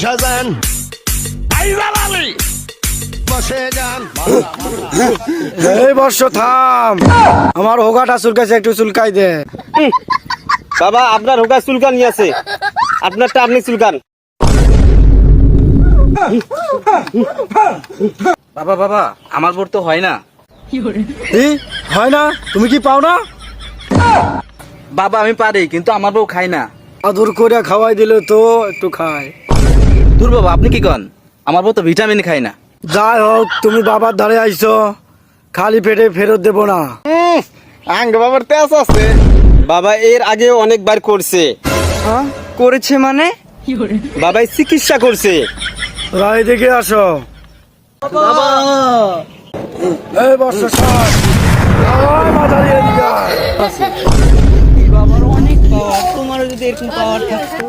সাজান বসে যান। এই বর্ষ থাম, আমার হোগাটা চুলকাইছে, একটু চুলকাই দে। বাবা আপনার হোগা চুলকান নিয়ে আছে, আপনারটা আপনি চুলকান। বাবা বাবা আমার বোর তো হয় না। এই হয় না, তুমি কি পাও না? বাবা আমি পারি, কিন্তু আমার বউ খায় না। আদর করে খাওয়াই দিলে তো একটু খায়। দূর বাবা আপনি কি কন, আমার বউ তো ভিটামিন খায় না। যাই হোক, তুমি বাবার ধারে আইছো, খালি পেটে ফেরত দেব না। আঙ্গ বাবার তেজ আছে। বাবা এর আগেও অনেকবার করছে। করেছে মানে? বাবাই চিকিৎসা করছে। রায় দিকে আসো। এই বর্ষ সাত, আয় মাঝারি এদিকে আয়। বাবার অনেক পাওয়ার, তোমারও যদি এরকম পাওয়ার থাকতো।